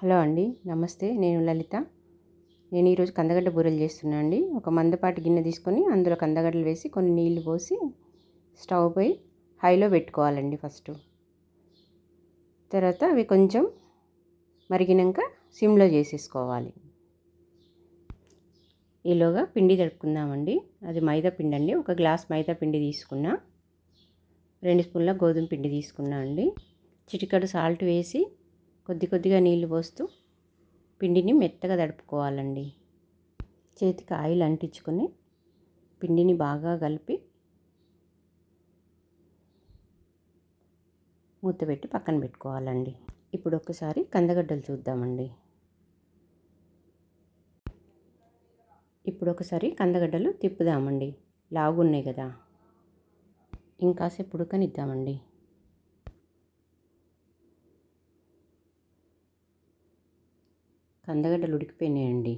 Hello అండి, నమస్తే. నేను లలిత. నేను ఈరోజు కందగడ్డ బూరెలు చేస్తున్నా అండి. ఒక మందపాటి గిన్నె తీసుకొని అందులో కందగడ్డలు వేసి కొన్ని నీళ్లు పోసి స్టవ్ పై హైలో పెట్టుకోవాలండి. తర్వాత అవి కొంచెం మరిగినాక సిమ్లో చేసేసుకోవాలి. ఈలోగా పిండి తడుపుకుందామండి. అది మైదా పిండి అండి. ఒక గ్లాస్ మైదా పిండి తీసుకున్నా, 2 స్పూన్ల గోధుమ పిండి తీసుకున్నా అండి. చిటికెడు సాల్ట్ వేసి కొద్దిగా నీళ్లు పోస్తూ పిండిని మెత్తగా తడుపుకోవాలండి. చేతికి ఆయిల్ అంటించుకొని పిండిని బాగా కలిపి మూత పెట్టి పక్కన పెట్టుకోవాలండి. ఇప్పుడు ఒకసారి కందగడ్డలు చూద్దామండి. ఇప్పుడు ఒకసారి కందగడ్డలు తిప్పుదామండి. లావుగున్నాయి కదా, ఇంకాసేపు ఉడకనిద్దామండి. కందగడ్డలు ఉడికిపోయినాయండి.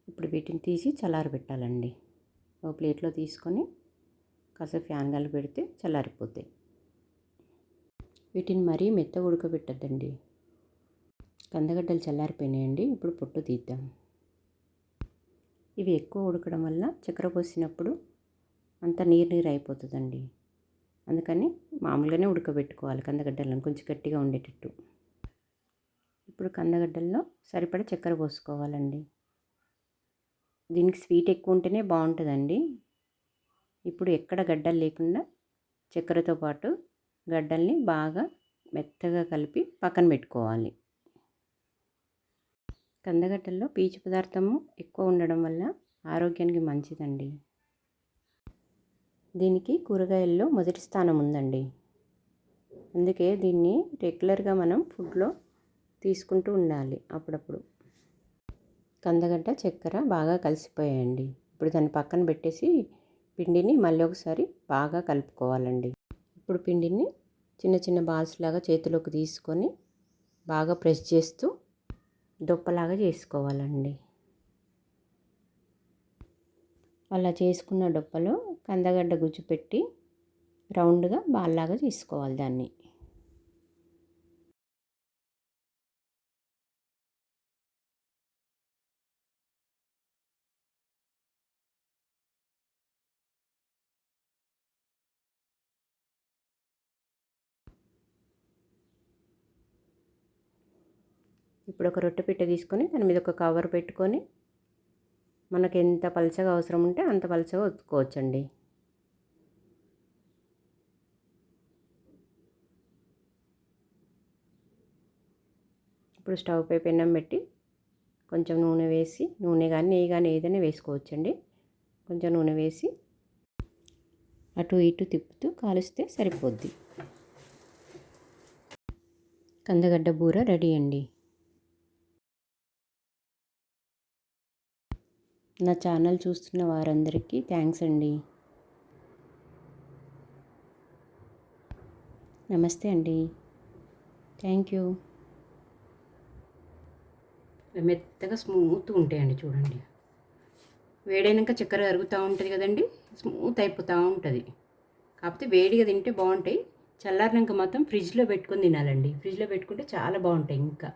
ఇప్పుడు వీటిని తీసి చల్లారబెట్టాలండి. ఒక ప్లేట్లో తీసుకొని కాసేపు ఫ్యాన్ గాలి పెడితే చల్లారిపోతాయి. వీటిని మరీ మెత్తగా ఉడకబెట్టద్దండి. కందగడ్డలు చల్లారిపోయినాయండి. ఇప్పుడు పొట్టు తీద్దాం. ఇవి ఎక్కువ ఉడకడం వల్ల చక్కెర పోసినప్పుడు అంత నీరు అయిపోతుందండి. అందుకని మామూలుగానే ఉడకబెట్టుకోవాలి కందగడ్డలను, కొంచెం గట్టిగా ఉండేటట్టు. ఇప్పుడు కందగడ్డల్లో సరిపడా చక్కెర పోసుకోవాలండి. దీనికి స్వీట్ ఎక్కువ ఉంటేనే బాగుంటుందండి. ఇప్పుడు ఎక్కడ గడ్డలు లేకుండా చక్కెరతో పాటు గడ్డల్ని బాగా మెత్తగా కలిపి పక్కన పెట్టుకోవాలి. కందగడ్డల్లో పీచు పదార్థము ఎక్కువ ఉండడం వల్ల ఆరోగ్యానికి మంచిదండి. దీనికి కూరగాయల్లో మొదటి స్థానం ఉందండి. అందుకే దీన్ని రెగ్యులర్గా మనం ఫుడ్లో తీసుకుంటూ ఉండాలి అప్పుడప్పుడు. కందగడ్డ చక్కెర బాగా కలిసిపోయాయండి. ఇప్పుడు దాన్ని పక్కన పెట్టేసి పిండిని మళ్ళీ ఒకసారి బాగా కలుపుకోవాలండి. ఇప్పుడు పిండిని చిన్న చిన్న బాల్స్ లాగా చేతిలోకి తీసుకొని బాగా ప్రెస్ చేస్తూ దొప్పలాగా చేసుకోవాలండి. అలా చేసుకున్న డొప్పలో కందగడ్డ గుజ్జు పెట్టి రౌండ్గా బాల్లాగా చేసుకోవాలి దాన్ని. ఇప్పుడు ఒక రొట్టె పిట్ట తీసుకొని దాని మీద ఒక కవర్ పెట్టుకొని మనకు ఎంత పలచగా అవసరం ఉంటే అంత పలచగా ఒత్తుకోవచ్చండి. ఇప్పుడు స్టవ్ పై పెనం పెట్టి కొంచెం నూనె వేసి, నూనె కానీ నెయ్యి కానీ ఏదైనా వేసుకోవచ్చండి. కొంచెం నూనె వేసి అటు ఇటు తిప్పుతూ కాలుస్తే సరిపోద్ది. కందగడ్డ బూర రెడీ అండి. నా ఛానల్ చూస్తున్న వారందరికీ థ్యాంక్స్ అండి. నమస్తే అండి. Thank you. మెత్తగా స్మూత్గా ఉంటాయండి. చూడండి, వేడైనాక చక్కెర కరుగుతూ ఉంటుంది కదండి, స్మూత్ అయిపోతూ ఉంటుంది. కాకపోతే వేడిగా తింటే బాగుంటాయి. చల్లారినాక మాత్రం ఫ్రిడ్జ్లో పెట్టుకొని తినాలండి. ఫ్రిడ్జ్లో పెట్టుకుంటే చాలా బాగుంటాయి ఇంకా.